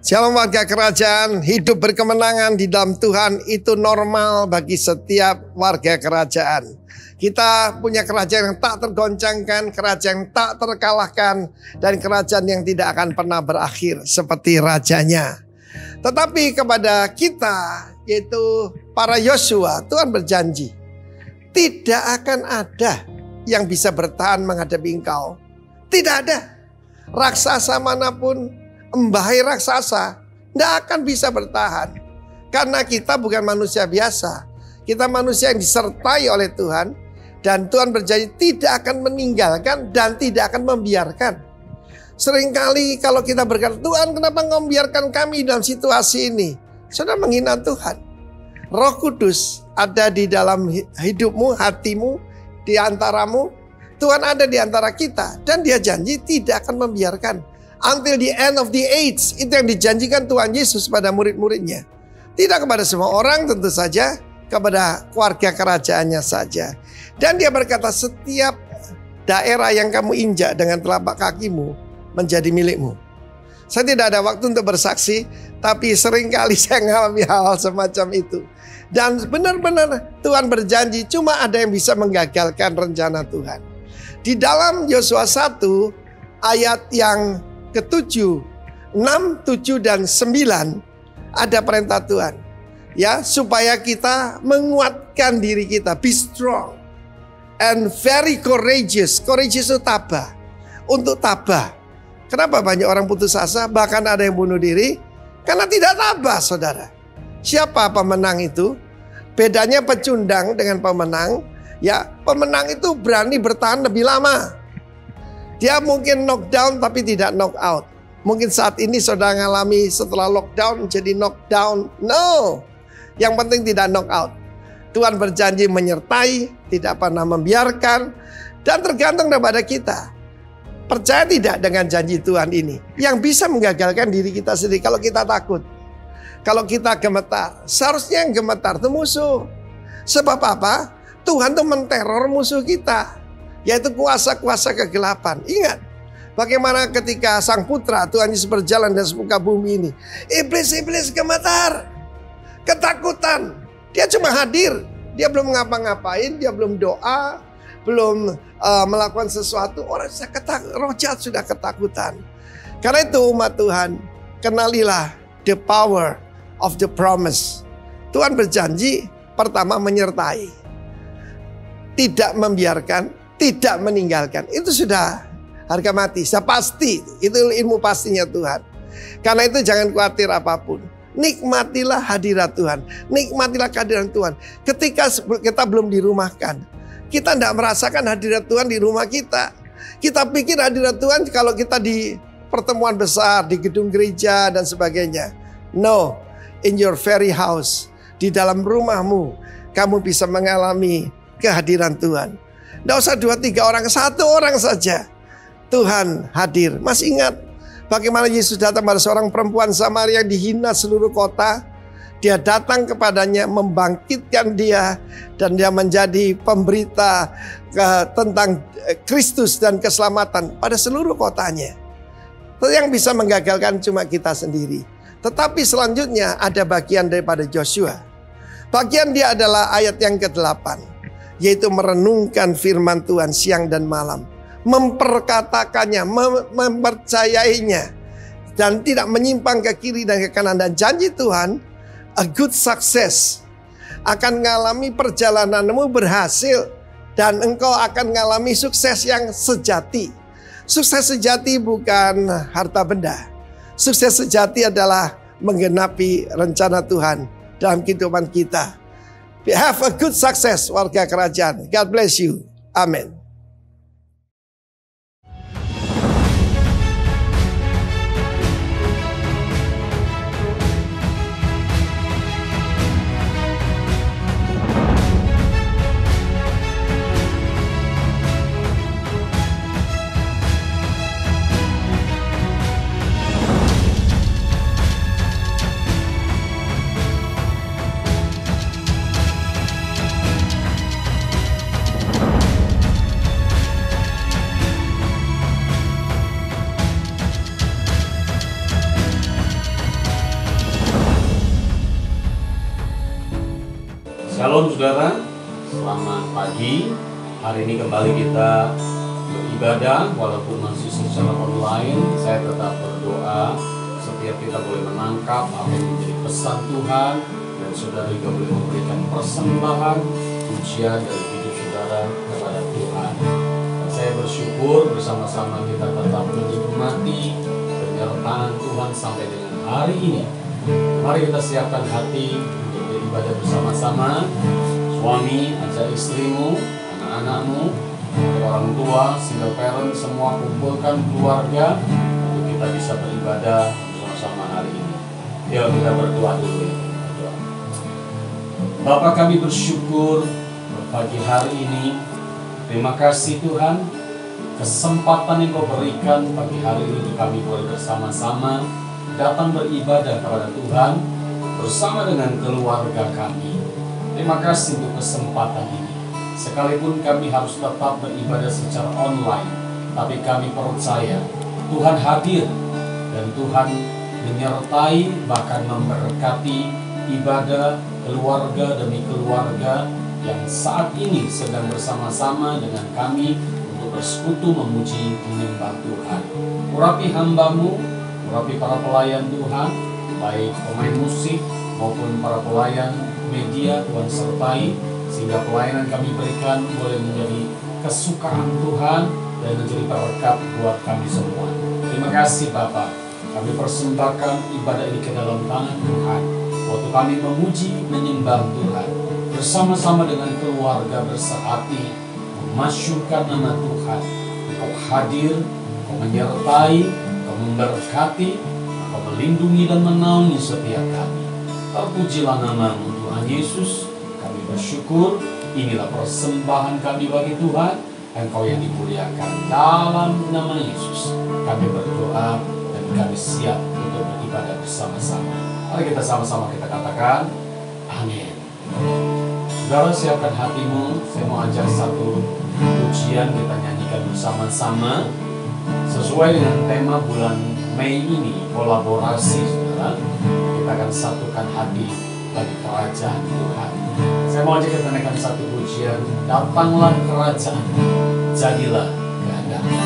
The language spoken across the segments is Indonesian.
Shalom warga kerajaan, hidup berkemenangan di dalam Tuhan itu normal bagi setiap warga kerajaan. Kita punya kerajaan yang tak tergoncangkan, kerajaan yang tak terkalahkan, dan kerajaan yang tidak akan pernah berakhir seperti rajanya. Tetapi kepada kita, yaitu para Yosua, Tuhan berjanji, tidak akan ada yang bisa bertahan menghadapi engkau. Tidak ada. Raksasa manapun, embahai raksasa tidak akan bisa bertahan. Karena kita bukan manusia biasa. Kita manusia yang disertai oleh Tuhan. Dan Tuhan berjanji tidak akan meninggalkan dan tidak akan membiarkan. Seringkali kalau kita berkata, Tuhan kenapa engkau membiarkan kami dalam situasi ini? Saudara menghina Tuhan. Roh Kudus ada di dalam hidupmu, hatimu, di antaramu. Tuhan ada di antara kita. Dan dia janji tidak akan membiarkan. Until the end of the age. Itu yang dijanjikan Tuhan Yesus pada murid-muridnya. Tidak kepada semua orang, tentu saja kepada keluarga kerajaannya saja. Dan dia berkata, setiap daerah yang kamu injak dengan telapak kakimu menjadi milikmu. Saya tidak ada waktu untuk bersaksi, tapi seringkali saya mengalami hal semacam itu. Dan benar-benar Tuhan berjanji, cuma ada yang bisa menggagalkan rencana Tuhan. Di dalam Yosua 1 ayat yang ke-7, 6, 7, dan 9 ada perintah Tuhan. Ya, supaya kita menguatkan diri kita, be strong and very courageous. Courageous itu tabah. Untuk tabah. Kenapa banyak orang putus asa, bahkan ada yang bunuh diri? Karena tidak tabah, saudara. Siapa pemenang itu? Bedanya pecundang dengan pemenang. Ya, pemenang itu berani bertahan lebih lama. Dia mungkin knockdown tapi tidak knock out. Mungkin saat ini saudara mengalami setelah lockdown jadi knockdown. No. Yang penting tidak knock out. Tuhan berjanji menyertai, tidak pernah membiarkan. Dan tergantung kepada kita. Percaya tidak dengan janji Tuhan ini? Yang bisa menggagalkan diri kita sendiri kalau kita takut. Kalau kita gemetar. Seharusnya yang gemetar itu musuh. Sebab apa? Tuhan tuh menteror musuh kita. Yaitu kuasa-kuasa kegelapan. Ingat, bagaimana ketika sang putra Tuhan Yesus berjalan di muka bumi ini. Iblis-iblis gemetar, ketakutan. Dia cuma hadir. Dia belum ngapa-ngapain, dia belum doa, belum melakukan sesuatu. Orang roh jahat sudah ketakutan. Karena itu umat Tuhan, kenalilah the power of the promise. Tuhan berjanji, pertama menyertai. Tidak membiarkan, tidak meninggalkan. Itu sudah harga mati, sudah pasti. Itu ilmu pastinya Tuhan. Karena itu jangan khawatir apapun. Nikmatilah hadirat Tuhan. Nikmatilah kehadiran Tuhan. Ketika kita belum dirumahkan, kita tidak merasakan hadirat Tuhan di rumah kita. Kita pikir hadirat Tuhan kalau kita di pertemuan besar, di gedung gereja dan sebagainya. No, in your very house, di dalam rumahmu, kamu bisa mengalami kehadiran Tuhan. Tidak usah 2-3 orang, 1 orang saja Tuhan hadir. Masih ingat bagaimana Yesus datang pada seorang perempuan Samaria yang dihina seluruh kota. Dia datang kepadanya, membangkitkan dia, dan dia menjadi pemberita tentang Kristus dan keselamatan pada seluruh kotanya. Yang bisa menggagalkan cuma kita sendiri. Tetapi selanjutnya ada bagian daripada Joshua. Bagian dia adalah ayat yang ke-8. Yaitu merenungkan firman Tuhan siang dan malam. Memperkatakannya, mempercayainya. Dan tidak menyimpang ke kiri dan ke kanan. Dan janji Tuhan, a good success. Akan mengalami perjalananmu berhasil. Dan engkau akan mengalami sukses yang sejati. Sukses sejati bukan harta benda. Sukses sejati adalah menggenapi rencana Tuhan dalam kehidupan kita. Have a good success warga kerajaan. God bless you. Amen. saudara, selamat pagi. Hari ini kembali kita beribadah walaupun masih secara online. Saya tetap berdoa setiap kita boleh menangkap apa yang menjadi pesan Tuhan, dan saudara juga boleh memberikan persembahan pujian dari hidup saudara kepada Tuhan. Dan saya bersyukur bersama-sama kita tetap menikmati penyertaan Tuhan sampai dengan hari ini. Mari kita siapkan hati untuk beribadah bersama-sama. Suami, ajak istrimu, anak-anakmu, orang tua, single parent, semua kumpulkan keluarga untuk kita bisa beribadah bersama-sama hari ini. Yuk kita berdoa dulu ya. Bapa, kami bersyukur pagi hari ini. Terima kasih Tuhan, kesempatan yang Kau berikan pagi hari ini kami boleh bersama-sama datang beribadah kepada Tuhan bersama dengan keluarga kami. Terima kasih untuk kesempatan ini. Sekalipun kami harus tetap beribadah secara online, tapi kami percaya Tuhan hadir dan Tuhan menyertai bahkan memberkati ibadah keluarga demi keluarga yang saat ini sedang bersama-sama dengan kami untuk bersekutu memuji menyembah Tuhan. Urapi hamba-Mu, urapi para pelayan Tuhan, baik pemain musik maupun para pelayan media, Tuhan sertai, sehingga pelayanan kami berikan boleh menjadi kesukaan Tuhan dan menjadi berkat buat kami semua. Terima kasih Bapa. Kami persembahkan ibadah ini ke dalam tangan Tuhan. Waktu kami memuji, menyembah Tuhan, bersama-sama dengan keluarga bersehati, memasyurkan nama Tuhan. Engkau hadir, Engkau menyertai, Engkau memberkati, Engkau melindungi dan menaungi setiap kami. Terpujilah nama-Mu Tuhan Yesus. Kami bersyukur. Inilah persembahan kami bagi Tuhan. Engkau yang dimuliakan dalam nama Yesus. Kami berdoa dan kami siap untuk beribadah bersama-sama. Mari kita sama-sama kita katakan amin. Saudara, siapkan hatimu. Saya mau ajak satu pujian kita nyanyikan bersama-sama sesuai dengan tema bulan Mei ini, kolaborasi. Saudara, kita akan satukan hati bagi kerajaan Tuhan. Saya mau ajak kita naikkan satu pujian. Datanglah kerajaan, jadilah kehendak-Mu.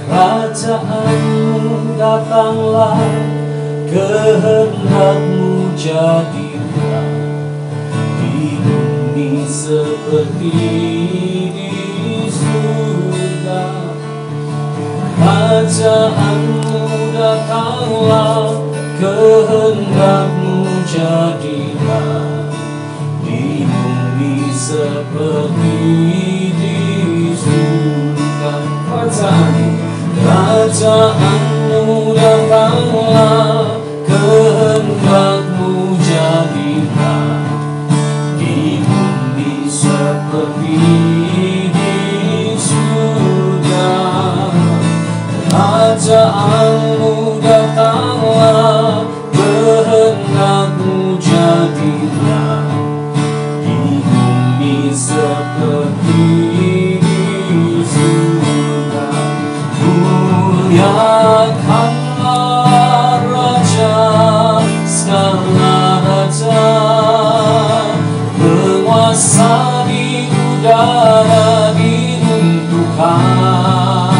Kerajaan-Mu datanglah, kehendak-Mu jadilah di bumi seperti di surga. Kerajaan-Mu datanglah, kehendak-Mu jadilah di bumi seperti di surga. Kerajaan-Mu datanglah, kehendak-Mu jadilah di bumi seperti di surga. Kerajaan-Mu datanglah, kehendak-Mu jadilah di bumi seperti di surga. Muliakanlah Raja, segala Raja, penguasa di udara diruntuhkan.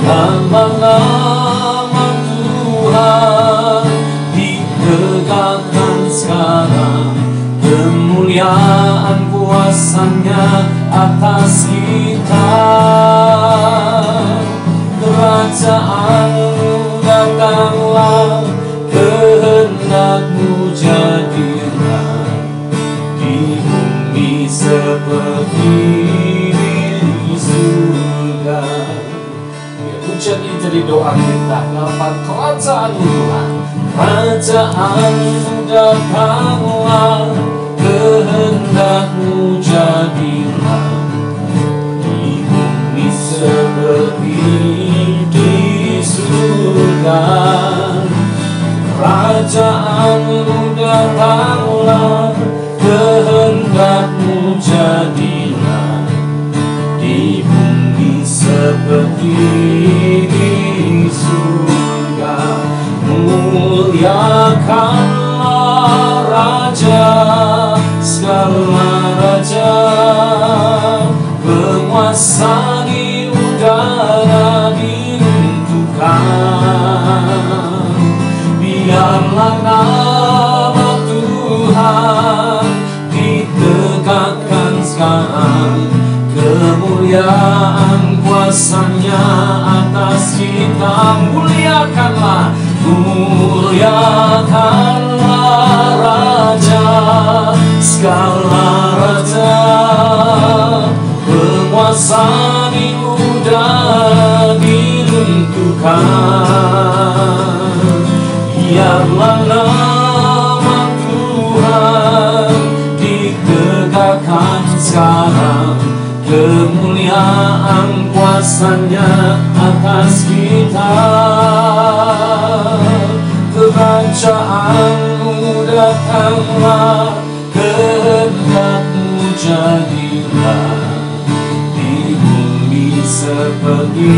Dalam nama Tuhan ditegakkan sekarang, kemuliaan kuasa-Nya atas kita. Kerajaan-Mu datanglah, kehendak-Mu jadilah di bumi seperti di surga. Biar pujian ini jadi doa kita dalam kerajaan-Mu Tuhan. Kerajaan-Mu datanglah, kehendak-Mu jadilah di bumi seperti di surga. Kerajaan-Mu datanglah, kehendak-Mu jadilah di bumi seperti di surga. Muliakanlah Raja, Raja, penguasa di udara diruntuhkan. Biarlah nama Tuhan ditegakkan sekarang, kemuliaan kuasa-Nya atas kita. Muliakanlah, muliakanlah Raja, segala raja, penguasa di udara diruntuhkan. Biarlah nama Tuhan ditegakkan sekarang, kemuliaan kuasa-Nya atas kita. Kerajaan-Mu datanglah, kehendak-Mu jadilah, di bumi seperti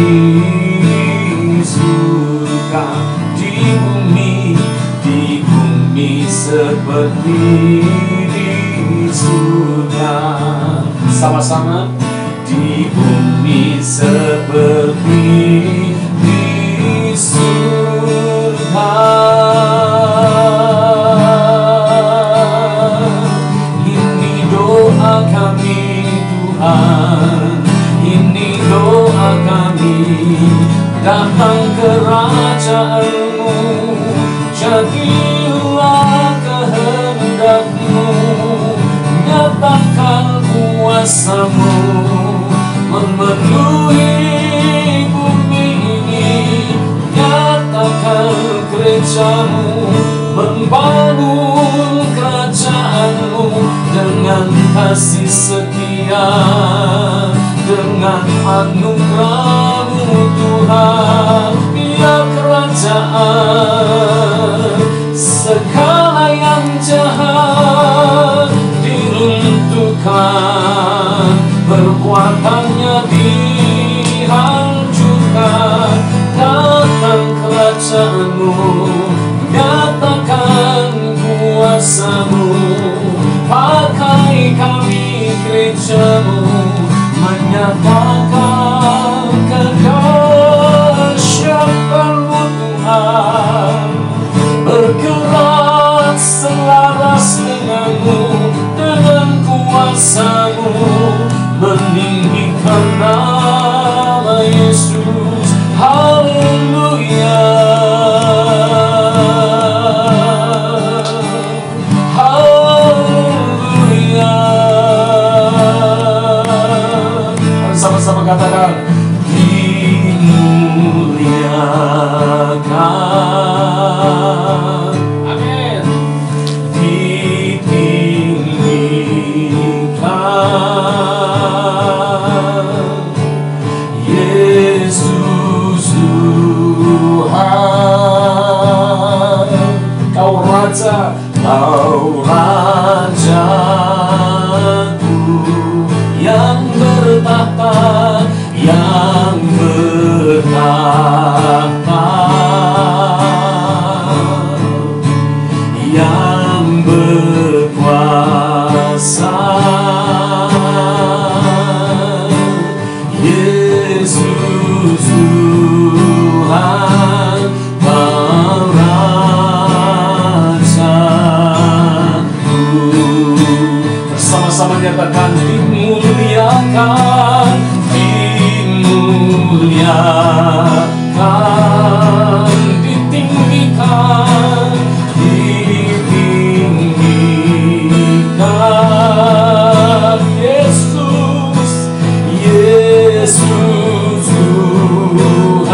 di surga. Di bumi seperti di surga. Sama-sama. Di bumi seperti di surga. Ini doa kami Tuhan, ini doa kami. Datang kerajaan-Mu, jadilah kehendak-Mu, nyatakan kuasa-Mu memenuhi bumi ini. Nyatakan gereja-Mu, membangun kerajaan-Mu dengan kasih setia, dengan anugerah-Mu Tuhan. Biar kerajaan segala yang jahat diruntuhkan, perbuatannya dihancurkan. Datang kerajaan-Mu, nyatakan kuasa-Mu. Pakai kami gereja-Mu, menyatakan kedahsyatan-Mu Tuhan. Bergerak selaras dengan-Mu, dengan kuasa-Mu, meninggikan nama Yesus. Haleluya, haleluya. Sama-sama katakan, dimuliakan, amin, ditinggikan Yesus Tuhan. Kau Raja, Kau Rajaku yang bertahta, yang bertahta, yang berkuasa. Yesus Tuhan, Kau Rajaku. Bersama-sama nyatakan, dimuliakan, dimuliakan, ditinggikan, ditinggikan Yesus, Yesus Tuhan.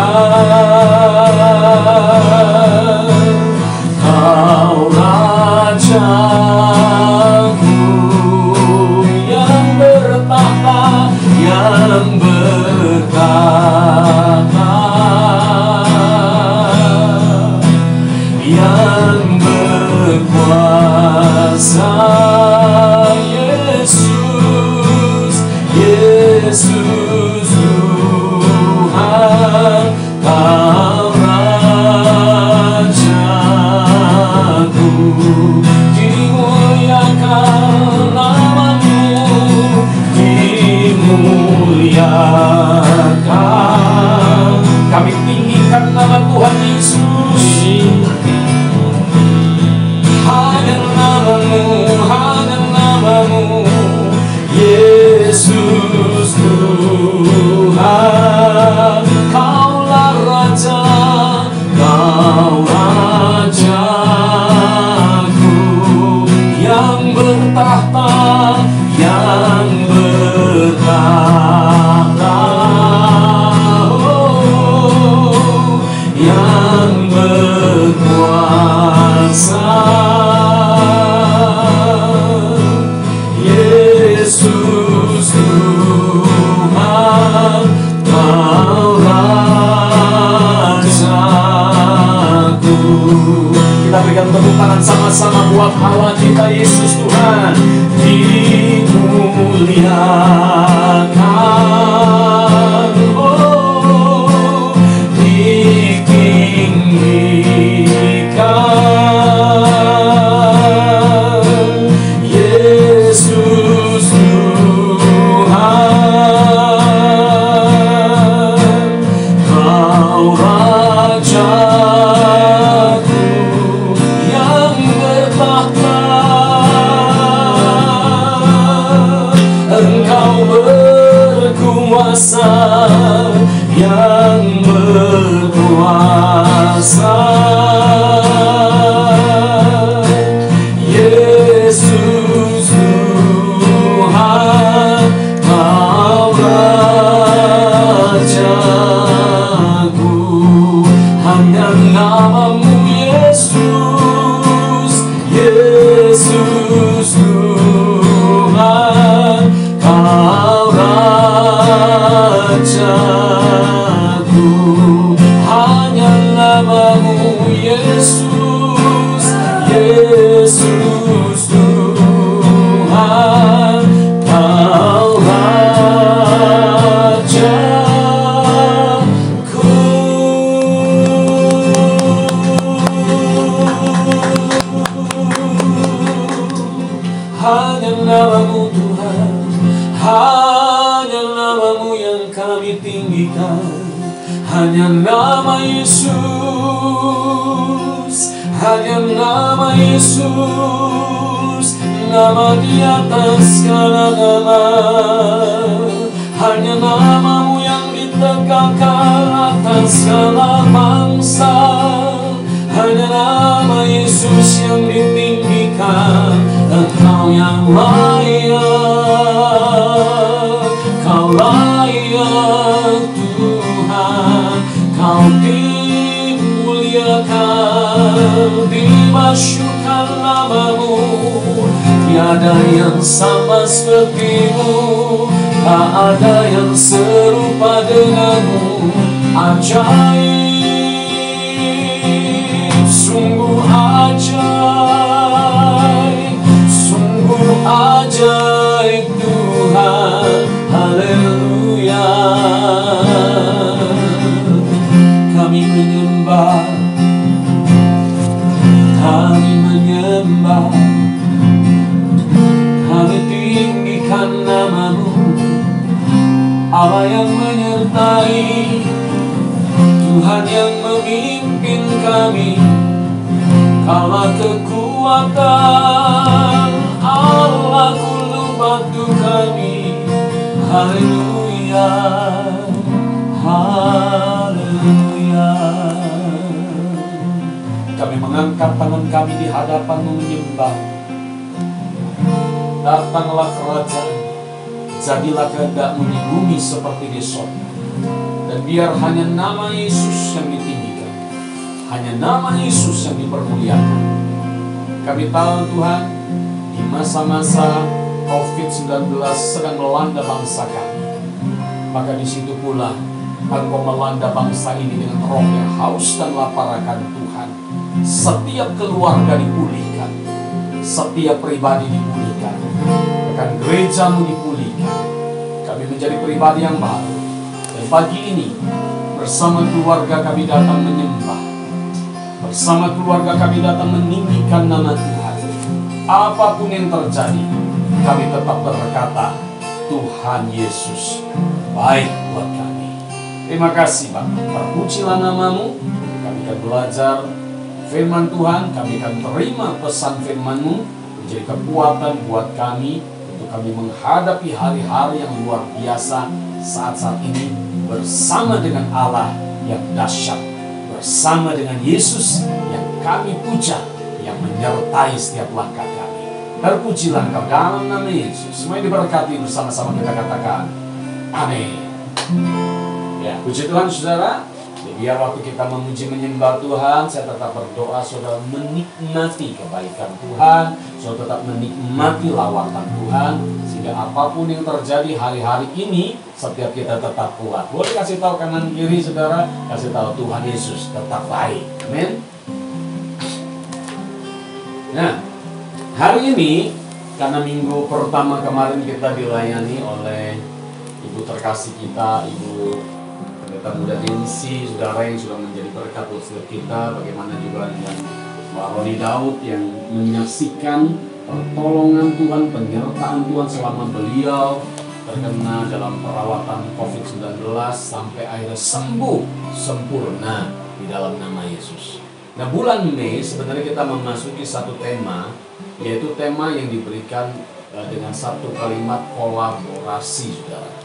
Kau Rajaku yang bertahta, yang bertahta, yang berkuasa. Yesus, Yesus Tuhan, Kau Rajaku. Dimuliakan nama Yesus Tuhan, Kaulah Raja, Kau Rajaku yang bertahta, yang bertahta, oh, yang berkuasa. Yesus Tuhan, Kau Rajaku. Kita berikan tepuk tangan sama-sama buat Allah kita, Yesus Tuhan dimuliakan, oh, ditinggikan. Yesus Tuhan, Kau Rajaku yang bertahta, Engkau berkuasa, yang berkuasa. Yesus Tuhan, Kau Rajaku. Hanya nama-Mu Yesus, Yesus Tuhan, Kau Rajaku. Hanya nama-Mu Yesus, Yesus Tuhan, Kau Rajaku. Hanya nama-Mu Tuhan, hanya nama-Mu yang kami tinggikan. Hanya nama Yesus, hanya nama Yesus, nama di atas segala nama. Hanya nama-Mu yang ditegakkan atas segala bangsa. Hanya nama Yesus yang ditinggikan. Engkau yang layak, Kau layak Tuhan. Kau dimuliakan, dimasyurkan nama-Mu. Tiada yang sama seperti-Mu, tak ada yang serupa dengan-Mu. Ajaib, sungguh ajaib, sungguh ajaib Tuhan. Haleluya. Kami menyembah, kami menyembah, kami tinggikan nama-Mu. Allah yang menyertai, Tuhan yang memimpin kami. Kaulah kekuatan, Allah ulu batu kami. Haleluya, haleluya. Kami mengangkat tangan kami di hadapan-Mu menyembah. Datanglah kerajaan, jadilah kehendak-Mu di bumi seperti di surga. Dan biar hanya nama Yesus yang ditinggikan, hanya nama Yesus yang dipermuliakan. Kami tahu Tuhan, di masa-masa COVID-19 sedang melanda bangsa kami, maka di situ pula Engkau melanda bangsa ini dengan roh yang haus dan lapar akan Tuhan. Setiap keluarga dipulihkan, setiap pribadi dipulihkan, bahkan gereja-Mu dipulihkan. Kami menjadi pribadi yang baru. Dan pagi ini bersama keluarga kami datang menyembah, bersama keluarga kami datang meninggikan nama Tuhan. Apapun yang terjadi, kami tetap berkata, Tuhan Yesus baik buat kami. Terima kasih Bapak, terpujilah nama-Mu. Kami akan belajar firman Tuhan, kami akan terima pesan firman-Mu menjadi kekuatan buat kami untuk untuk kami menghadapi hari-hari yang luar biasa saat-saat ini bersama dengan Allah yang dahsyat, bersama dengan Yesus yang kami puja, yang menyertai setiap langkah kami. Terpujilah Engkau dalam nama Yesus. Semua diberkati bersama-sama kita katakan amin. Ya, puji Tuhan saudara. Biar waktu kita memuji menyembah Tuhan, saya tetap berdoa saudara menikmati kebaikan Tuhan, saudara tetap menikmati lawatan Tuhan, sehingga apapun yang terjadi hari-hari ini, setiap kita tetap kuat. Boleh kasih tahu kanan kiri saudara, kasih tahu Tuhan Yesus tetap baik. Amin. Nah, hari ini karena minggu pertama kemarin kita dilayani oleh Ibu terkasih kita, Ibu Pendeta Muda Nancy, saudara yang sudah menjadi berkat buat setiap kita. Bagaimana juga dengan Mbak Roni Daud yang menyaksikan pertolongan Tuhan, penyertaan Tuhan selama beliau terkena dalam perawatan COVID-19 sampai akhirnya sembuh sempurna di dalam nama Yesus. Nah, bulan Mei sebenarnya kita memasuki satu tema, yaitu tema yang diberikan dengan satu kalimat kolaborasi, saudara.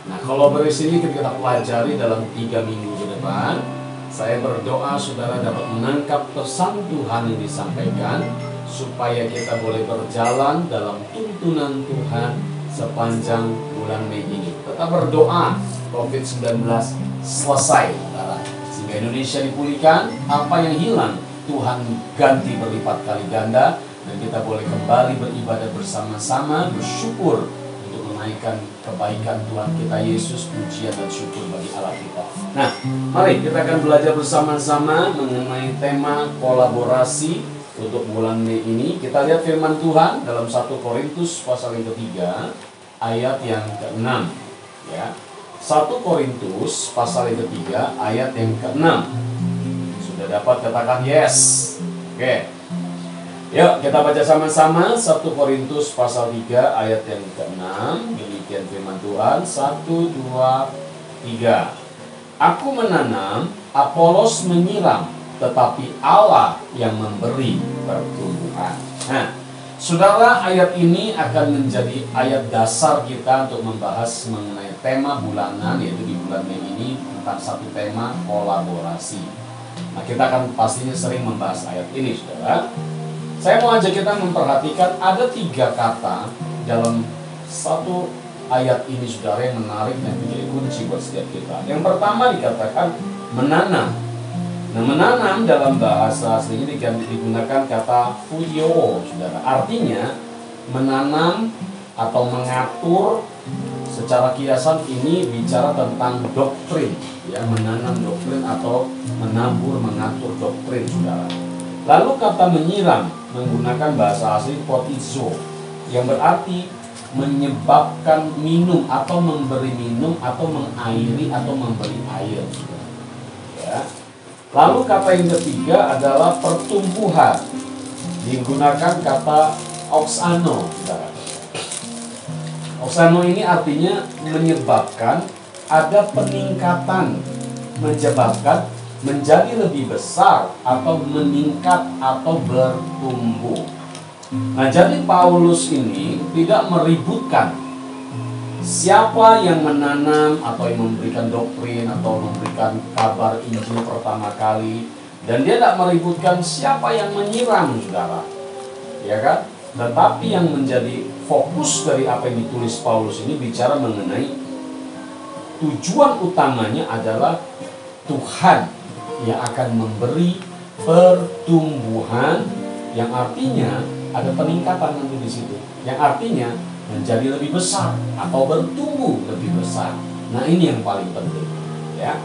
Nah, kolaborasi ini kita pelajari dalam 3 minggu ke depan. Saya berdoa saudara dapat menangkap pesan Tuhan yang disampaikan, supaya kita boleh berjalan dalam tuntunan Tuhan sepanjang bulan Mei ini. Tetap berdoa COVID-19 selesai, saudara, sehingga Indonesia dipulihkan. Apa yang hilang Tuhan ganti berlipat kali ganda, dan kita boleh kembali beribadah bersama-sama, bersyukur untuk menaikkan kebaikan Tuhan kita Yesus, pujian dan syukur bagi Allah kita. Nah, mari kita akan belajar bersama-sama mengenai tema kolaborasi untuk bulan Mei ini. Kita lihat firman Tuhan dalam 1 Korintus pasal yang ketiga ayat yang ke-6, ya. 1 Korintus pasal yang ketiga ayat yang ke-6. Sudah dapat katakan yes. Oke. Yuk kita baca sama-sama 1 Korintus pasal 3 ayat yang ke-6. Demikian firman Tuhan. 1, 2, 3. Aku menanam, Apolos menyiram, tetapi Allah yang memberi pertumbuhan. Nah, saudara, ayat ini akan menjadi ayat dasar kita untuk membahas mengenai tema bulanan, yaitu di bulan Mei ini tentang satu tema kolaborasi. Nah, kita akan pastinya sering membahas ayat ini, saudara. Saya mau ajak kita memperhatikan ada 3 kata dalam satu ayat ini, saudara, yang menarik dan menjadi kunci buat setiap kita. Yang pertama dikatakan menanam. Nah, menanam dalam bahasa aslinya digunakan kata fuyo, saudara. Artinya menanam atau mengatur. Secara kiasan ini bicara tentang doktrin, ya, menanam doktrin atau menabur, mengatur doktrin, saudara. Lalu kata menyiram menggunakan bahasa asli potizo, yang berarti menyebabkan minum atau memberi minum atau mengairi atau memberi air, ya. Lalu kata yang ketiga adalah pertumbuhan, digunakan kata oxano, saudara. Oxano ini artinya menyebabkan ada peningkatan, menyebabkan menjadi lebih besar atau meningkat atau bertumbuh. Nah, jadi Paulus ini tidak meributkan siapa yang menanam atau yang memberikan doktrin atau memberikan kabar Injil pertama kali, dan dia tidak meributkan siapa yang menyiram, saudara, ya kan? Tetapi yang menjadi fokus dari apa yang ditulis Paulus ini bicara mengenai tujuan utamanya adalah Tuhan yang akan memberi pertumbuhan, yang artinya ada peningkatan nanti di situ, yang artinya menjadi lebih besar atau bertumbuh lebih besar. Nah, ini yang paling penting, ya.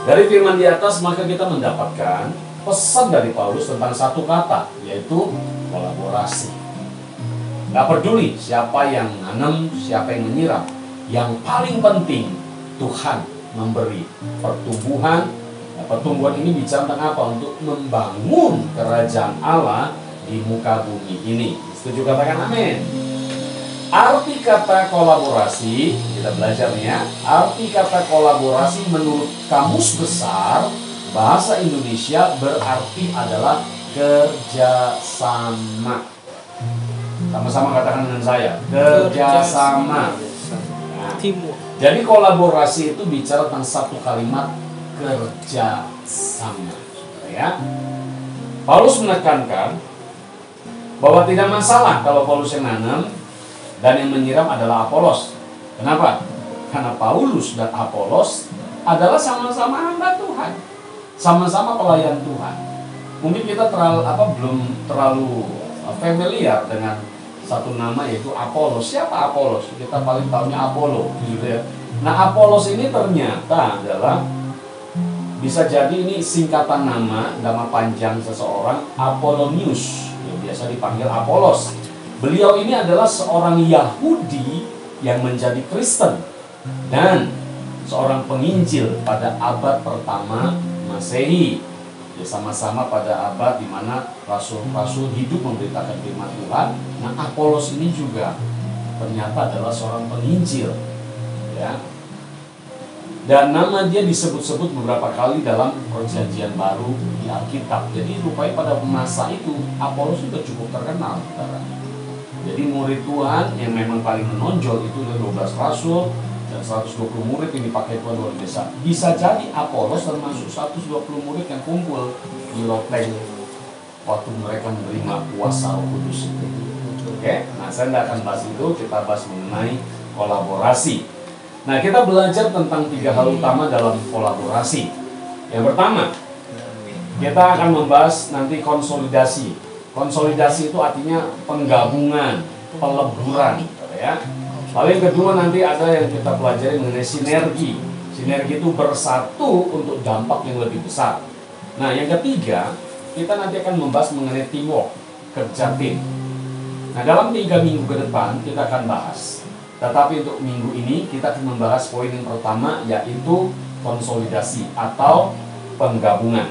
Dari firman di atas maka kita mendapatkan pesan dari Paulus tentang satu kata, yaitu kolaborasi. Gak peduli siapa yang nanam, siapa yang menyiram, yang paling penting Tuhan memberi pertumbuhan. Nah, pertumbuhan ini bicara tentang apa? Untuk membangun kerajaan Allah di muka bumi ini. Setuju katakan amin. Arti kata kolaborasi, kita belajar nih ya. Arti kata kolaborasi menurut Kamus Besar Bahasa Indonesia berarti adalah kerjasama. Sama-sama katakan dengan saya, kerjasama. Nah, Teamwork. jadi kolaborasi itu bicara tentang satu kalimat kerjasama. Ya. Paulus menekankan bahwa tidak masalah kalau Paulus yang nanam dan yang menyiram adalah Apolos. Kenapa? Karena Paulus dan Apolos adalah sama-sama hamba Tuhan, sama-sama pelayan Tuhan. Mungkin kita belum terlalu familiar dengan satu nama yaitu Apolos. Siapa Apolos? Kita paling tahunya Apollo, gitu ya. Nah, Apolos ini ternyata adalah bisa jadi ini singkatan nama panjang seseorang, Apollonius, yang biasa dipanggil Apolos. Beliau ini adalah seorang Yahudi yang menjadi Kristen dan seorang penginjil pada abad pertama Masehi. Ya, sama-sama pada abad di mana rasul-rasul hidup memberitakan firman Tuhan. Nah, Apolos ini juga ternyata adalah seorang penginjil, ya. Dan nama dia disebut-sebut beberapa kali dalam Perjanjian Baru di Alkitab. Jadi rupanya pada masa itu Apolos sudah cukup terkenal, saudara. Jadi murid Tuhan yang memang paling menonjol itu ada 12 rasul dan 120 murid yang dipakai Tuhan luar biasa. Bisa jadi Apolos termasuk 120 murid yang kumpul di loteng waktu mereka menerima kuasa Roh Kudus itu. Oke, nah saya tidak akan bahas itu, kita bahas mengenai kolaborasi. Nah, kita belajar tentang 3 hal utama dalam kolaborasi. Yang pertama, kita akan membahas nanti konsolidasi. Konsolidasi itu artinya penggabungan, peleburan, ya. Lalu yang kedua nanti ada yang kita pelajari mengenai sinergi. Sinergi itu bersatu untuk dampak yang lebih besar. Nah, yang ketiga, kita nanti akan membahas mengenai teamwork, kerja tim. Nah, dalam 3 minggu ke depan kita akan bahas. Tetapi untuk minggu ini kita akan membahas poin yang pertama, yaitu konsolidasi atau penggabungan.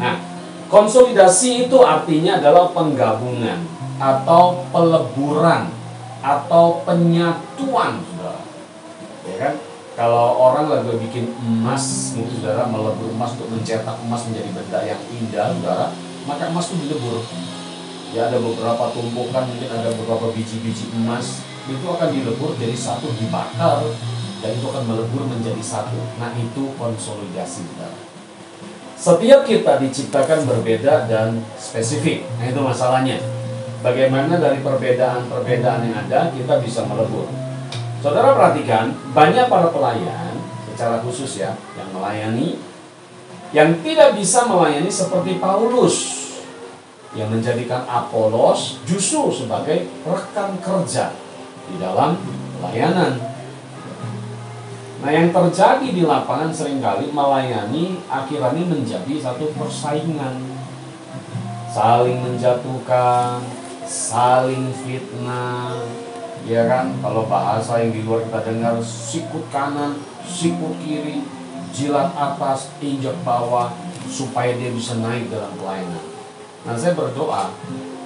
Nah, konsolidasi itu artinya adalah penggabungan atau peleburan atau penyatuan, saudara. Ya kan? Kalau orang lagi bikin emas, gitu, saudara, melebur emas untuk mencetak emas menjadi benda yang indah, saudara, maka emas itu dilebur. Ya, ada beberapa tumpukan, mungkin ada beberapa biji-biji emas, itu akan dilebur jadi satu, dibakar, dan itu akan melebur menjadi satu. Nah, itu konsolidasi, saudara. Setiap kita diciptakan berbeda dan spesifik. Nah, itu masalahnya. Bagaimana dari perbedaan-perbedaan yang ada kita bisa melebur. Saudara perhatikan, banyak para pelayan secara khusus ya yang melayani, yang tidak bisa melayani seperti Paulus, yang menjadikan Apolos justru sebagai rekan kerja di dalam pelayanan. Nah, yang terjadi di lapangan seringkali melayani akhirnya menjadi satu persaingan, saling menjatuhkan, saling fitnah, ya kan? Kalau bahasa yang di luar kita dengar, sikut kanan, sikut kiri, jilat atas, injak bawah, supaya dia bisa naik dalam pelayanan. Nah, saya berdoa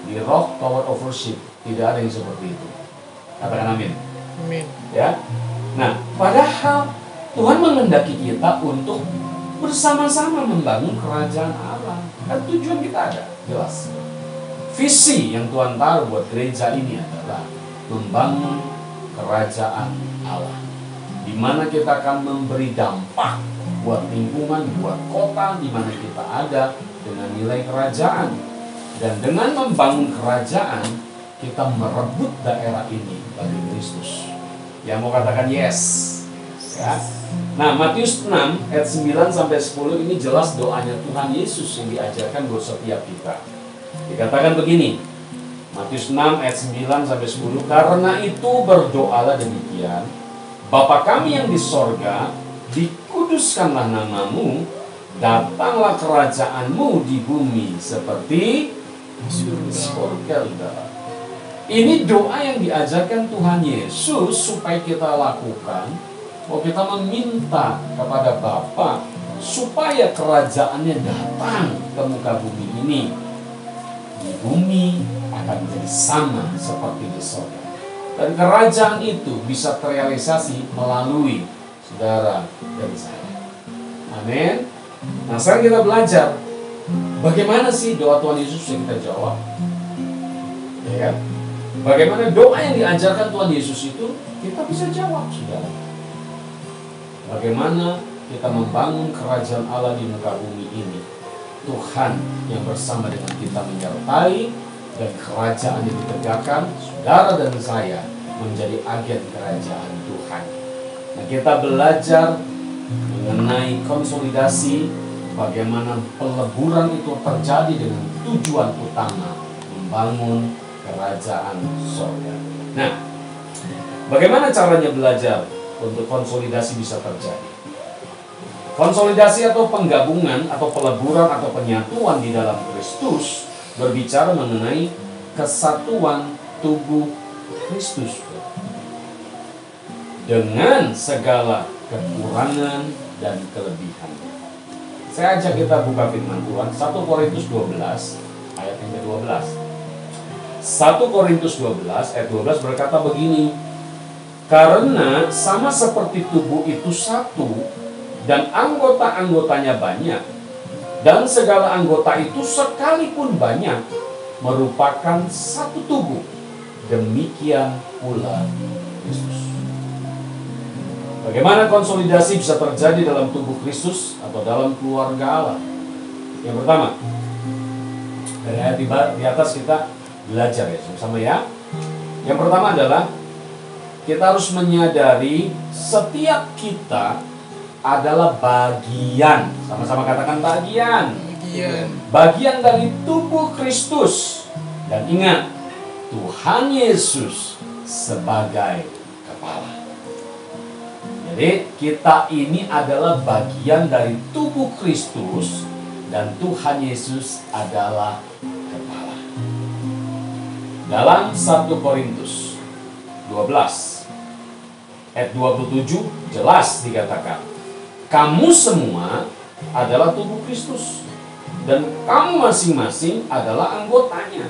di Rock Power of Worship tidak ada yang seperti itu. Katakan amin. Amin. Ya. Nah, padahal Tuhan menghendaki kita untuk bersama-sama membangun kerajaan Allah. Kan tujuan kita ada, jelas. Visi yang Tuhan taruh buat gereja ini adalah membangun kerajaan Allah, di mana kita akan memberi dampak buat lingkungan, buat kota di mana kita ada dengan nilai kerajaan. Dan dengan membangun kerajaan, kita merebut daerah ini bagi Kristus. Yang mau katakan yes, ya. Nah, Matius 6 ayat 9 sampai 10 ini jelas doanya Tuhan Yesus yang diajarkan buat setiap kita. Dikatakan begini, Matius 6 ayat 9 sampai 10, karena itu berdoalah demikian, Bapa kami yang di sorga, dikuduskanlah namamu, datanglah kerajaanmu di bumi seperti surga. Ini doa yang diajarkan Tuhan Yesus supaya kita lakukan. Bahwa kita meminta kepada Bapa supaya kerajaannya datang ke muka bumi ini. Di bumi akan menjadi sama seperti di surga. Dan kerajaan itu bisa terrealisasi melalui saudara dan saya. Amin. Nah, sekarang kita belajar bagaimana sih doa Tuhan Yesus yang kita jawab. Ya kan? Bagaimana doa yang diajarkan Tuhan Yesus itu kita bisa jawab, saudara. Bagaimana kita membangun kerajaan Allah di muka bumi ini. Tuhan yang bersama dengan kita menyertai dan kerajaan yang ditegakkan, saudara dan saya menjadi agen kerajaan Tuhan. Nah, kita belajar mengenai konsolidasi, bagaimana peleburan itu terjadi dengan tujuan utama membangun kerajaan surga. Nah, bagaimana caranya belajar untuk konsolidasi bisa terjadi? Konsolidasi atau penggabungan atau peleburan atau penyatuan di dalam Kristus berbicara mengenai kesatuan tubuh Kristus dengan segala kekurangan dan kelebihannya. Saya ajak kita buka firman Tuhan 1 Korintus 12 ayat yang ke-12. 1 Korintus 12 ayat 12 berkata begini, karena sama seperti tubuh itu satu dan anggota-anggotanya banyak, dan segala anggota itu sekalipun banyak merupakan satu tubuh, demikian pula Kristus. Bagaimana konsolidasi bisa terjadi dalam tubuh Kristus atau dalam keluarga Allah? Yang pertama, dari ayat di atas kita belajar ya sama-sama ya. Yang pertama adalah kita harus menyadari setiap kita adalah bagian. Sama-sama katakan bagian. Bagian dari tubuh Kristus. Dan ingat, Tuhan Yesus sebagai kepala. Jadi kita ini adalah bagian dari tubuh Kristus dan Tuhan Yesus adalah kepala. Dalam 1 Korintus 12 ayat 27 jelas dikatakan, kamu semua adalah tubuh Kristus dan kamu masing-masing adalah anggotanya.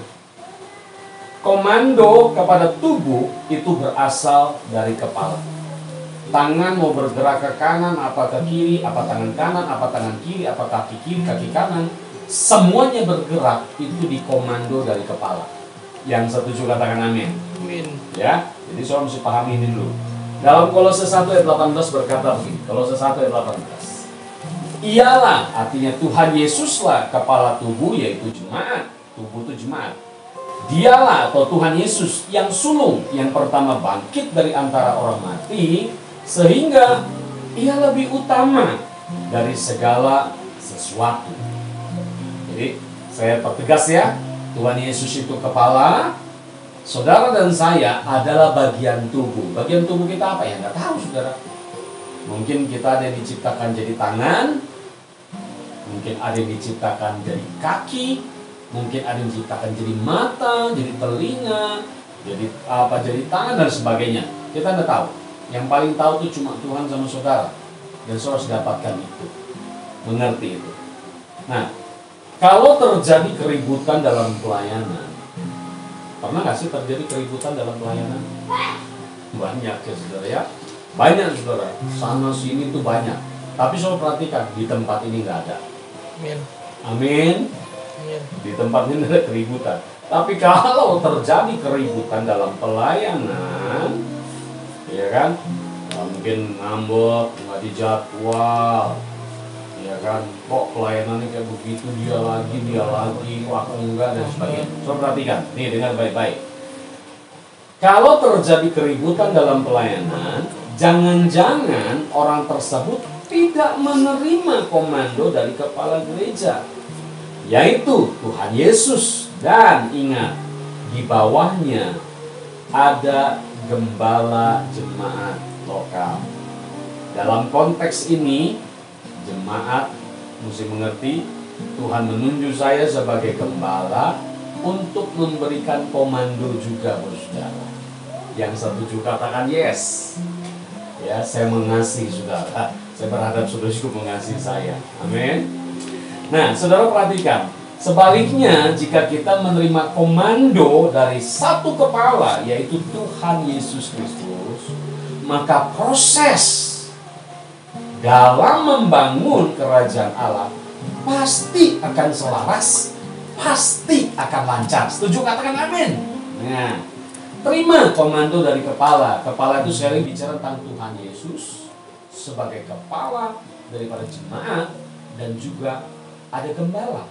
Komando kepada tubuh itu berasal dari kepala. Tangan mau bergerak ke kanan, apa ke kiri, apa tangan kanan, apa tangan kiri, apa kaki kiri, kaki kanan, semuanya bergerak itu dikomando dari kepala. Yang setuju katakan amin. Amin. Ya, jadi saudara mesti pahami ini dulu. Dalam Kolose 1 ayat 18 berkata begini, Kolose 1 ayat 18. Ialah, artinya Tuhan Yesuslah kepala tubuh, yaitu jemaat. Tubuh itu jemaat. Dialah atau Tuhan Yesus yang sulung, yang pertama bangkit dari antara orang mati, sehingga ia lebih utama dari segala sesuatu. Jadi saya pertegas ya, Tuhan Yesus itu kepala, saudara dan saya adalah bagian tubuh. Bagian tubuh kita apa ya? Nggak tahu saudara. Mungkin kita ada yang diciptakan jadi tangan, mungkin ada yang diciptakan jadi kaki, mungkin ada yang diciptakan jadi mata, jadi telinga, jadi tangan dan sebagainya. Kita nggak tahu. Yang paling tahu itu cuma Tuhan sama saudara. Dan saudara harus dapatkan itu, mengerti itu. Nah, kalau terjadi keributan dalam pelayanan, pernah nggak sih terjadi keributan dalam pelayanan? Banyak ya saudara ya. Banyak saudara. Sana sini tuh banyak. Tapi saudara perhatikan, di tempat ini nggak ada. Amin. Amin. Di tempat ini ada keributan. Tapi kalau terjadi keributan dalam pelayanan, ya kan, mungkin ngambek, nggak dijadwal, ya kan, kok pelayanannya kayak begitu, dia lagi, kok aku enggak, dan sebagainya. So perhatikan, nih dengar baik-baik. Kalau terjadi keributan dalam pelayanan, jangan-jangan orang tersebut tidak menerima komando dari kepala gereja, yaitu Tuhan Yesus. Dan ingat, di bawahnya ada gembala jemaat lokal. Dalam konteks ini, jemaat mesti mengerti Tuhan menunjuk saya sebagai gembala untuk memberikan komando juga, saudara. Yang setuju katakan yes. Ya, saya mengasihi saudara. Saya berharap saudara juga mengasihi saya. Amin. Nah, saudara perhatikan. Sebaliknya, jika kita menerima komando dari satu kepala, yaitu Tuhan Yesus Kristus, maka proses dalam membangun kerajaan Allah pasti akan selaras, pasti akan lancar. Setuju katakan amin. Nah, terima komando dari kepala. Kepala itu sering bicara tentang Tuhan Yesus sebagai kepala daripada jemaat, dan juga ada gembala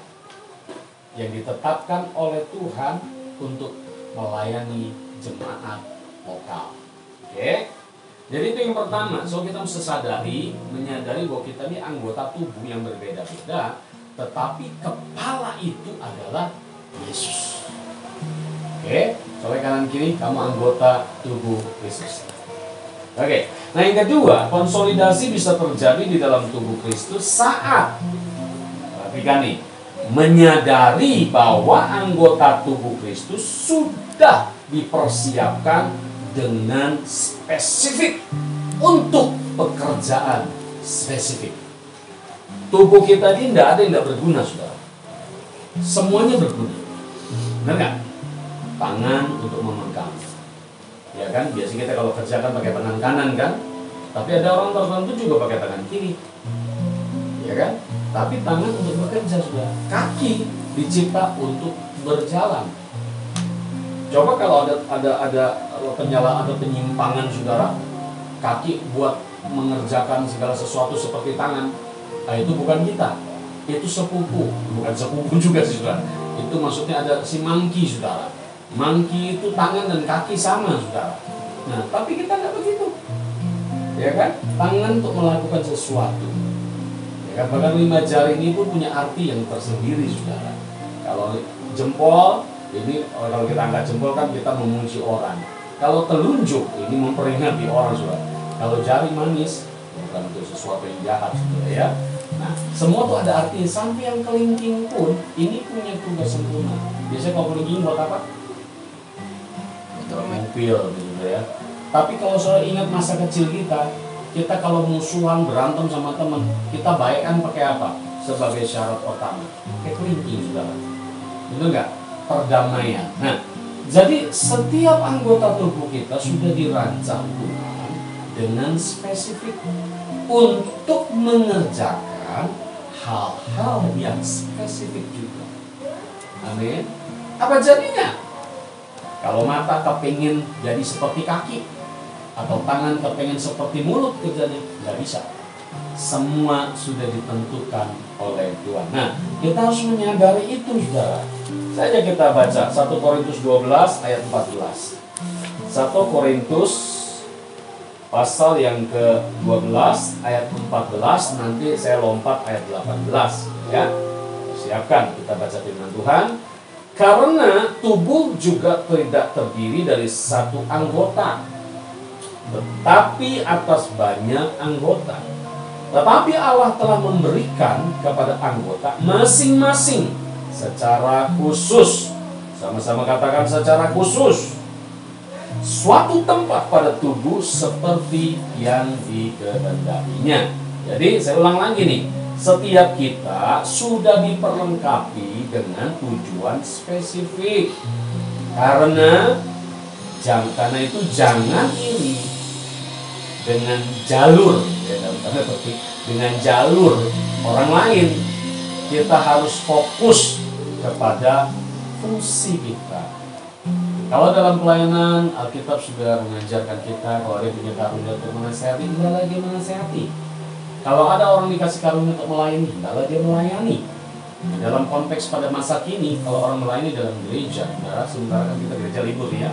yang ditetapkan oleh Tuhan untuk melayani jemaat lokal. Oke? Jadi itu yang pertama. So kita mesti menyadari bahwa kita ini anggota tubuh yang berbeda-beda, tetapi kepala itu adalah Yesus. Oke? Soalnya kanan kiri kamu anggota tubuh Kristus. Oke. Nah yang kedua, konsolidasi bisa terjadi di dalam tubuh Kristus saat, perhatikan nih, menyadari bahwa anggota tubuh Kristus sudah dipersiapkan dengan spesifik untuk pekerjaan spesifik. Tubuh kita ini tidak ada yang tidak berguna, saudara. Semuanya berguna. Benar nggak? Tangan untuk memegang, ya kan? Biasanya kita kalau kerjakan pakai tangan kanan kan, tapi ada orang tertentu juga pakai tangan kiri, ya kan? Tapi tangan untuk bekerja sudah. Kaki dicipta untuk berjalan. Coba kalau ada penyimpangan saudara, kaki buat mengerjakan segala sesuatu seperti tangan, nah itu bukan kita, itu sepupu, bukan sepupu juga sih saudara. Itu maksudnya ada si monkey saudara. Monkey itu tangan dan kaki sama saudara. Nah tapi kita nggak begitu, ya kan? Tangan untuk melakukan sesuatu. Bahkan 5 jari ini pun punya arti yang tersendiri, saudara. Kalau jempol, ini kalau kita angkat jempol kan kita memuji orang. Kalau telunjuk, ini memperingati orang, saudara. Kalau jari manis, bukan untuk sesuatu yang jahat, saudara ya. Nah, semua tuh ada artinya. Sampai yang kelingking pun, ini punya tugas sempurna. Biasanya kalau kelingking buat apa? Mobil, gitu ya. Tapi kalau saudara ingat masa kecil kita kalau musuhan berantem sama teman, kita baikkan pakai apa? Sebagai syarat pertama, pakai kelingking, saudara. Betul nggak? Perdamaian. Nah, jadi setiap anggota tubuh kita sudah dirancang Tuhan dengan spesifik untuk mengerjakan hal-hal yang spesifik juga. Amin. Apa jadinya? Kalau mata kepingin jadi seperti kaki, atau tangan kepengen seperti mulut, kerjanya nggak bisa. Semua sudah ditentukan oleh Tuhan. Nah, kita harus menyadari itu, saudara. Saja kita baca 1 Korintus 12 ayat 14. 1 Korintus pasal yang ke-12 ayat 14, nanti saya lompat ayat 18 ya. Siapkan, kita baca firman Tuhan. Karena tubuh juga tidak terdiri dari satu anggota, tetapi atas banyak anggota. Tetapi Allah telah memberikan kepada anggota masing-masing secara khusus. Sama-sama katakan secara khusus. Suatu tempat pada tubuh seperti yang dikehendakinya. Jadi saya ulang lagi nih. Setiap kita sudah diperlengkapi dengan tujuan spesifik. Karena itu jangan iri dengan jalur, ya, dengan jalur orang lain. Kita harus fokus kepada fungsi kita. Kalau dalam pelayanan, Alkitab sudah mengajarkan kita kalau dia punya karunia untuk menasihati, hendaklah dia menasihati. Kalau ada orang dikasih karunia untuk melayani, hendaklah dia melayani. Dalam konteks pada masa kini, kalau orang melayani dalam gereja, nah, sementara kan kita gereja libur ya.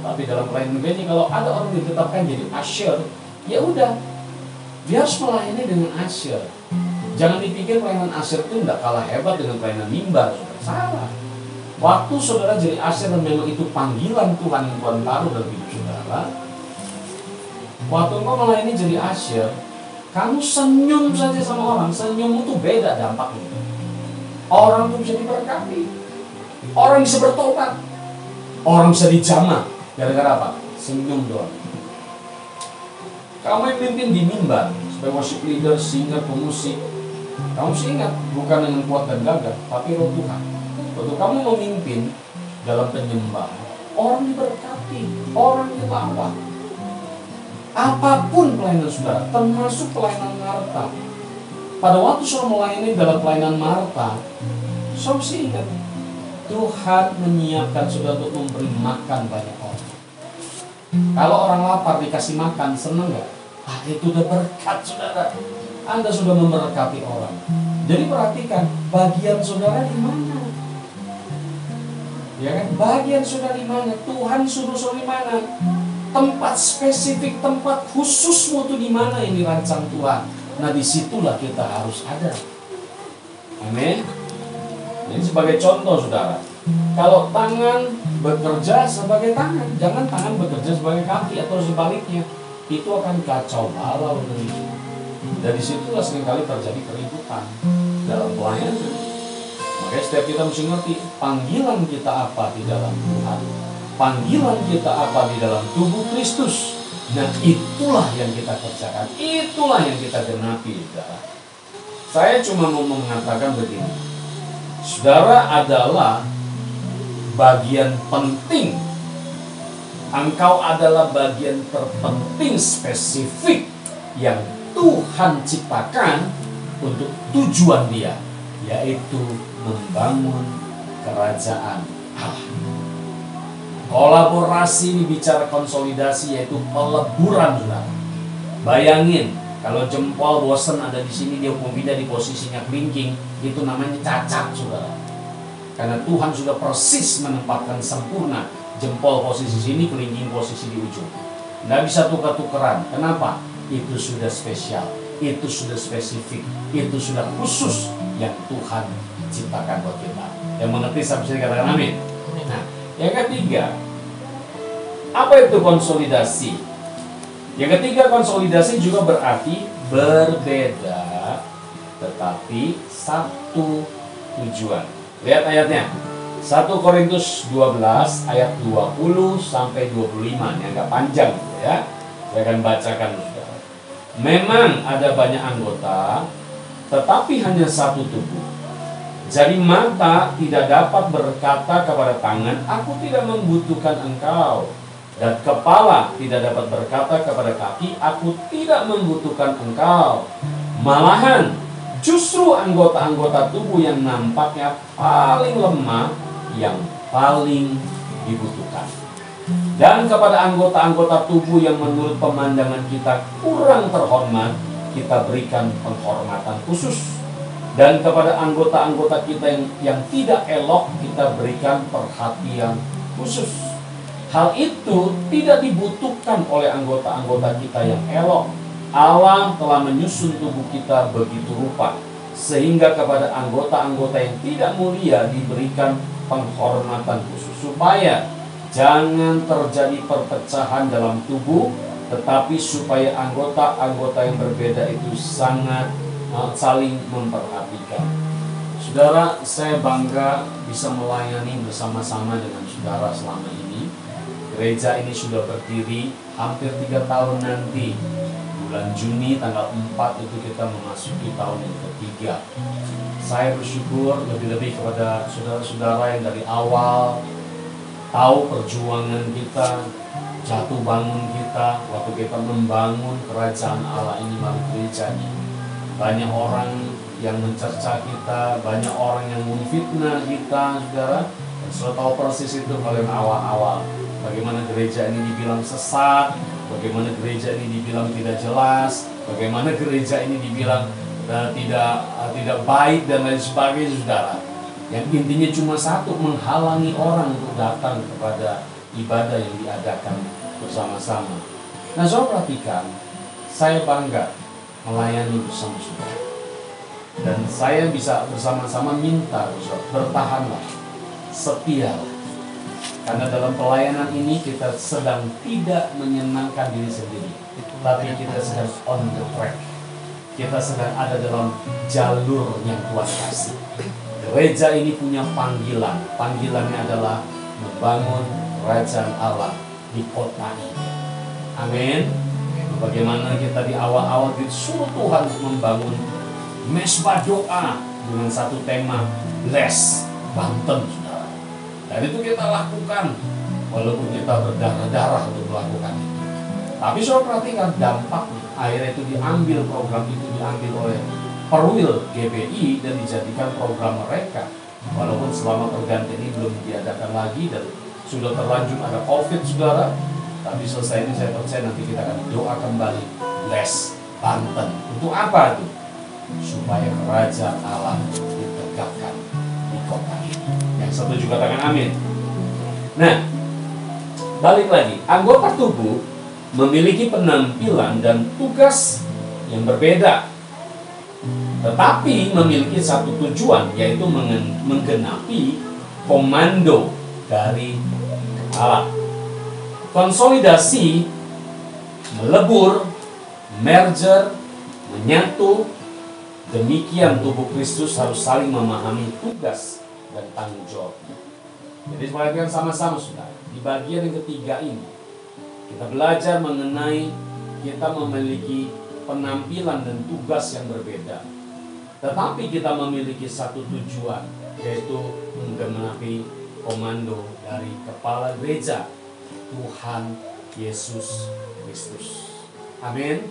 Tapi dalam pelayanan gereja, kalau ada orang ditetapkan jadi usher, ya udah, dia harus melayani dengan usher. Jangan dipikir pelayanan usher itu tidak kalah hebat dengan pelayanan mimbar. Salah. Waktu saudara jadi usher dan memang itu panggilan Tuhan yang Tuhan taruh dalam hidup saudara, waktu engkau melayani jadi usher, kamu senyum saja sama orang, senyum itu beda dampaknya. Orang itu bisa diberkati, orang bisa bertobat, orang bisa dijamah. Gara-gara apa? Senyum doang. Kamu yang mimpin di mimbar, sebagai worship leader, singer, pemusik, kamu mesti ingat, bukan dengan kuat dan gagah, tapi roh Tuhan. Waktu kamu memimpin dalam penyembahan, orang diberkati, orang ditawan. Apapun pelayanan saudara, termasuk pelayanan Marta. Pada waktu saudara melayani dalam pelayanan Marta, saudara mesti ingat, Tuhan menyiapkan saudara untuk memberi makan banyak orang. Kalau orang lapar dikasih makan, seneng nggak? Itu udah berkat, saudara. Anda sudah memberkati orang. Jadi perhatikan, bagian saudara di mana? Ya kan? Bagian saudara di mana? Tuhan suruh saudara di mana? Tempat spesifik, tempat khususmu tuh di mana yang dirancang Tuhan. Nah, disitulah kita harus ada. Amin. Jadi sebagai contoh, saudara, kalau tangan bekerja sebagai tangan, jangan tangan bekerja sebagai kaki atau sebaliknya. Itu akan kacau balau dari itu. Dari situlah seringkali terjadi keributan dalam pelayanan. Makanya setiap kita mesti ngerti panggilan kita apa di dalam Tuhan, panggilan kita apa di dalam tubuh Kristus. Nah, itulah yang kita kerjakan, itulah yang kita genapi, saudara. Saya cuma mau mengatakan begini, saudara adalah bagian penting. Engkau adalah bagian terpenting spesifik yang Tuhan ciptakan untuk tujuan Dia, yaitu membangun kerajaan Allah. Kolaborasi ini bicara konsolidasi, yaitu peleburan, saudara. Bayangin kalau jempol bosen ada di sini, dia mau pindah di posisinya kelingking, itu namanya cacat, saudara. Karena Tuhan sudah persis menempatkan sempurna jempol posisi sini, kelingking posisi di ujung. Nggak bisa tukar-tukeran. Kenapa? Itu sudah spesial, itu sudah spesifik, itu sudah khusus yang Tuhan ciptakan buat kita. Yang mengerti saya bisa dikatakan amin. Nah, yang ketiga, apa itu konsolidasi? Yang ketiga, konsolidasi juga berarti berbeda, tetapi satu tujuan. Lihat ayatnya. 1 Korintus 12 ayat 20 sampai 25. Ini agak panjang, ya. Saya akan bacakan, saudara. Memang ada banyak anggota, tetapi hanya satu tubuh. Jadi mata tidak dapat berkata kepada tangan, aku tidak membutuhkan engkau. Dan kepala tidak dapat berkata kepada kaki, aku tidak membutuhkan engkau. Malahan, justru anggota-anggota tubuh yang nampaknya paling lemah, yang paling dibutuhkan. Dan kepada anggota-anggota tubuh yang menurut pemandangan kita kurang terhormat, kita berikan penghormatan khusus. Dan kepada anggota-anggota kita yang tidak elok, kita berikan perhatian khusus. Hal itu tidak dibutuhkan oleh anggota-anggota kita yang elok. Allah telah menyusun tubuh kita begitu rupa, sehingga kepada anggota-anggota yang tidak mulia diberikan penghormatan khusus, supaya jangan terjadi perpecahan dalam tubuh, tetapi supaya anggota-anggota yang berbeda itu sangat saling memperhatikan. Saudara, saya bangga bisa melayani bersama-sama dengan saudara selama ini. Gereja ini sudah berdiri hampir 3 tahun nanti. Bulan Juni tanggal 4 itu kita memasuki tahun yang ketiga. Saya bersyukur lebih-lebih kepada saudara-saudara yang dari awal tahu perjuangan kita, jatuh bangun kita, waktu kita membangun kerajaan Allah ini melalui gereja ini. Banyak orang yang mencerca kita, banyak orang yang memfitnah kita, saudara. Dan saudara tahu persis itu kalau yang awal-awal. Bagaimana gereja ini dibilang sesat, bagaimana gereja ini dibilang tidak jelas, bagaimana gereja ini dibilang tidak baik dan lain sebagainya, saudara. Yang intinya cuma satu, menghalangi orang untuk datang kepada ibadah yang diadakan bersama-sama. Nah, saudara perhatikan, saya bangga melayani bersama saudara. Dan saya bisa bersama-sama minta, saudara, bertahanlah, setialah. Karena dalam pelayanan ini kita sedang tidak menyenangkan diri sendiri, tapi kita sedang on the track. Kita sedang ada dalam jalur yang Tuhan kasih. Gereja ini punya panggilan. Panggilannya adalah membangun kerajaan Allah di kota ini. Amin. Bagaimana kita di awal-awal disuruh Tuhan membangun mesbah doa dengan satu tema, Bless Banten, saudara. Dan itu kita lakukan walaupun kita berdarah-darah untuk melakukan itu. Tapi saudara perhatikan dampaknya. Akhirnya itu diambil, program itu diambil oleh Perwil GBI dan dijadikan program mereka. Walaupun selama pergantian ini belum diadakan lagi dan sudah terlanjur ada COVID, saudara. Tapi selesai ini saya percaya nanti kita akan doa kembali les Banten. Untuk apa itu? Supaya kerajaan Allah ditegakkan di kota ini. Yang setuju katakan amin. Nah, balik lagi, anggota tubuh memiliki penampilan dan tugas yang berbeda, tetapi memiliki satu tujuan, yaitu menggenapi komando dari kepala. Konsolidasi, melebur, merger, menyatu. Demikian tubuh Kristus harus saling memahami tugas dan tanggung jawabnya. Jadi perhatikan sama-sama saudara. Di bagian yang ketiga ini kita belajar mengenai kita memiliki penampilan dan tugas yang berbeda, tetapi kita memiliki satu tujuan, yaitu menggenapi komando dari kepala gereja Tuhan Yesus Kristus. Amin.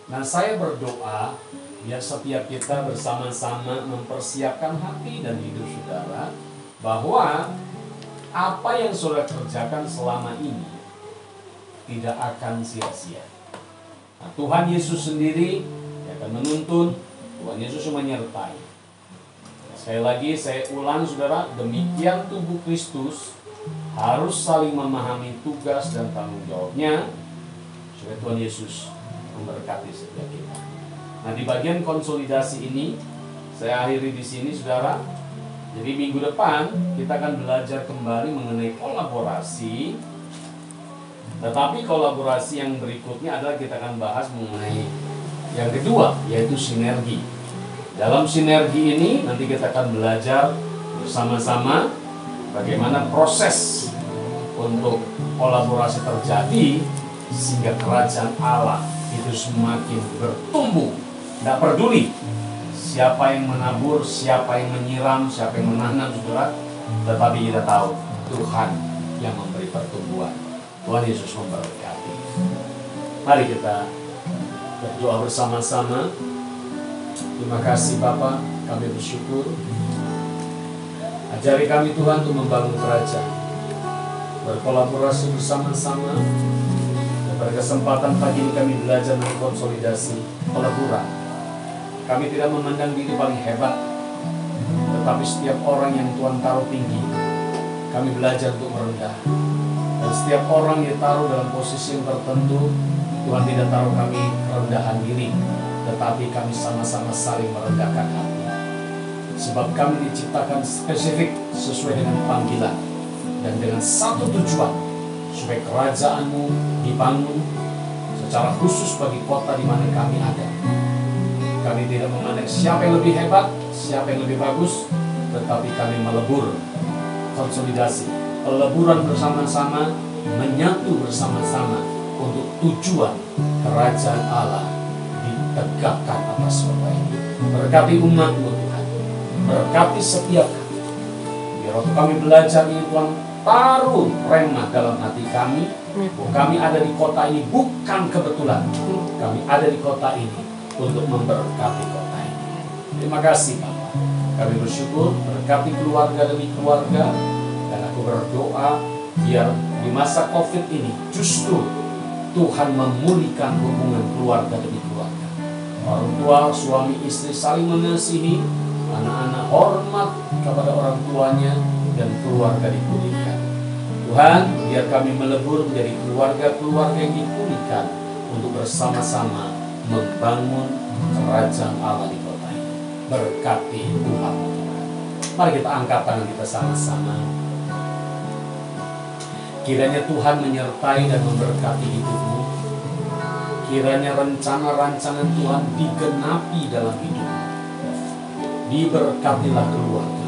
Nah, saya berdoa biar setiap kita bersama-sama mempersiapkan hati dan hidup saudara, bahwa apa yang saudara kerjakan selama ini tidak akan sia-sia. Nah, Tuhan Yesus sendiri yang akan menuntun, Tuhan Yesus menyertai. Sekali lagi saya ulang saudara, demikian tubuh Kristus harus saling memahami tugas dan tanggung jawabnya, supaya Tuhan Yesus memberkati setiap kita. Nah, di bagian konsolidasi ini saya akhiri di sini saudara. Jadi minggu depan kita akan belajar kembali mengenai kolaborasi. Tetapi kolaborasi yang berikutnya adalah kita akan bahas mengenai yang kedua, yaitu sinergi. Dalam sinergi ini nanti kita akan belajar bersama-sama bagaimana proses untuk kolaborasi terjadi sehingga kerajaan Allah itu semakin bertumbuh. Tidak peduli siapa yang menabur, siapa yang menyiram, siapa yang menanam saudara, tetapi kita tahu Tuhan yang memberi pertumbuhan. Tuhan Yesus memberkati. Mari kita berdoa bersama-sama. Terima kasih Bapa, kami bersyukur. Ajari kami Tuhan untuk membangun kerajaan, berkolaborasi bersama-sama. Dan pada kesempatan pagi ini kami belajar mengenai konsolidasi, peleburan. Kami tidak memandang diri paling hebat, tetapi setiap orang yang Tuhan taruh tinggi, kami belajar untuk merendah. Dan setiap orang yang taruh dalam posisi yang tertentu, Tuhan tidak taruh kami kerendahan diri, tetapi kami sama-sama saling merendahkan hati. Sebab kami diciptakan spesifik sesuai dengan panggilan dan dengan satu tujuan, supaya kerajaan-Mu dibangun secara khusus bagi kota di mana kami ada. Kami tidak memandang siapa yang lebih hebat, siapa yang lebih bagus, tetapi kami melebur, konsolidasi, peleburan bersama-sama, menyatu bersama-sama untuk tujuan kerajaan Allah ditegakkan atas kota ini. Berkati umat-Mu Tuhan, berkati setiap kami. Biar waktu kami belajar ini Tuhan, taruh remah dalam hati kami, bahwa kami ada di kota ini bukan kebetulan. Kami ada di kota ini untuk memberkati kota ini. Terima kasih Bapak. Kami bersyukur, berkati keluarga demi keluarga. Dan aku berdoa biar di masa COVID ini justru Tuhan memulihkan hubungan keluarga demi keluarga. Orang tua, suami, istri saling mengasihi, anak-anak hormat kepada orang tuanya, dan keluarga dipulihkan. Tuhan, biar kami melebur menjadi keluarga-keluarga yang dipulihkan untuk bersama-sama membangun kerajaan Allah di kota ini. Berkati Tuhan. Mari kita angkat tangan kita sama-sama. Kiranya Tuhan menyertai dan memberkati hidupmu. Kiranya rencana-rancangan Tuhan digenapi dalam hidupmu. Diberkatilah keluarga.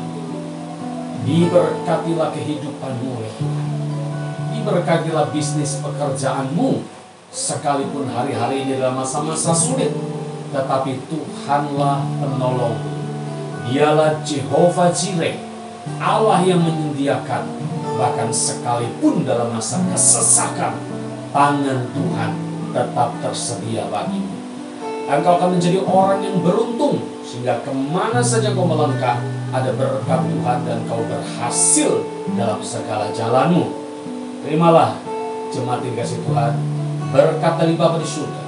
Diberkatilah kehidupanmu oleh Tuhan. Diberkatilah bisnis pekerjaanmu. Sekalipun hari-hari ini adalah masa-masa sulit, tetapi Tuhanlah penolong. Dialah Jehovah Jireh, Allah yang menyediakan. Bahkan sekalipun dalam masa kesesakan, tangan Tuhan tetap tersedia bagimu. Engkau akan menjadi orang yang beruntung, sehingga kemana saja kau melangkah, ada berkat Tuhan dan kau berhasil dalam segala jalanmu. Terimalah jemaat yang dikasih Tuhan, berkat dari Bapa di surga,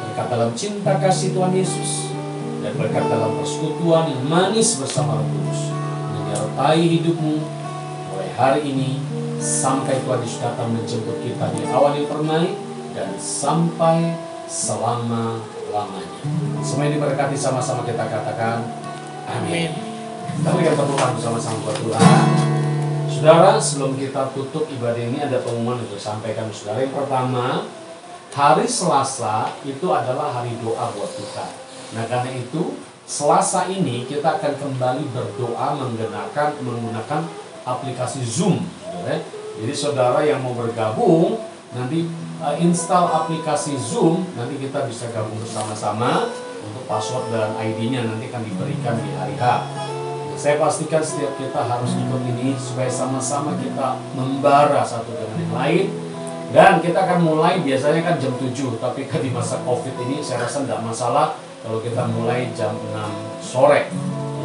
berkat dalam cinta kasih Tuhan Yesus, dan berkat dalam persekutuan yang manis bersama Roh Kudus menyertai hidupmu mulai hari ini sampai Tuhan Yesus datang menjemput kita di awal yang permai dan sampai selama-lamanya. Semua ini diberkati, sama-sama kita katakan amin. Kita berikan tepuk tangan bersama-sama buat Tuhan. Saudara, sebelum kita tutup ibadah ini ada pengumuman untuk sampaikan saudara. Yang pertama, hari Selasa itu adalah hari doa buat Tuhan. Nah, karena itu Selasa ini kita akan kembali berdoa menggunakan aplikasi Zoom. Jadi saudara yang mau bergabung, nanti install aplikasi Zoom, nanti kita bisa gabung bersama-sama. Untuk password dan ID-nya nanti akan diberikan di hari H. Saya pastikan setiap kita harus ikut ini supaya sama-sama kita membara satu dengan yang lain. Dan kita akan mulai biasanya kan jam 7, tapi kan di masa COVID ini saya rasa tidak masalah kalau kita mulai jam 6 sore.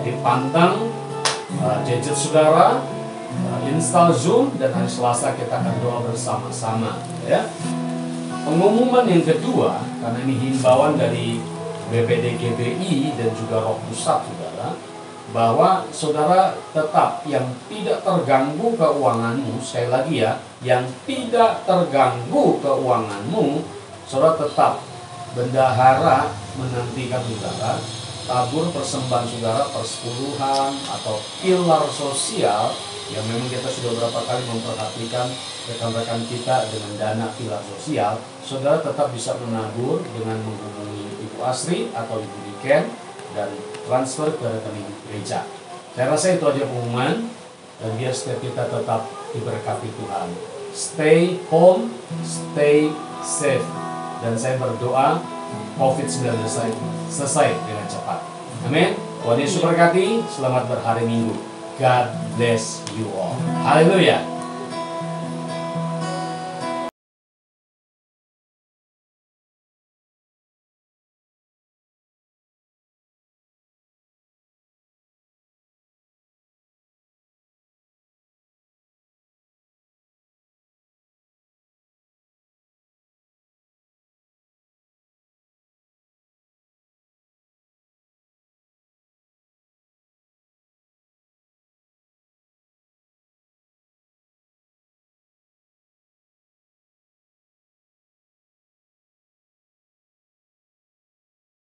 Jadi pantang gadget saudara, install Zoom, dan hari Selasa kita akan doa bersama-sama. Ya. Pengumuman yang kedua, karena ini himbauan dari BPD GBI dan juga Roh Pusat saudara, bahwa saudara tetap yang tidak terganggu keuanganmu, sekali lagi ya, yang tidak terganggu keuanganmu, saudara tetap bendahara menantikan saudara tabur persembahan saudara, persepuluhan atau pilar sosial yang memang kita sudah beberapa kali memperhatikan rekan-rekan kita dengan dana pilar sosial. Saudara tetap bisa menabur dengan menghubungi Ibu Asri atau Ibu Diken dan transfer ke rekening gereja. Saya rasa itu aja pengumuman, dan biar setiap kita tetap diberkati Tuhan. Stay home, stay safe. Dan saya berdoa COVID-19 selesai dengan cepat. Amin. Tuhan Yesus berkati. Selamat berhari Minggu. God bless you all. Haleluya.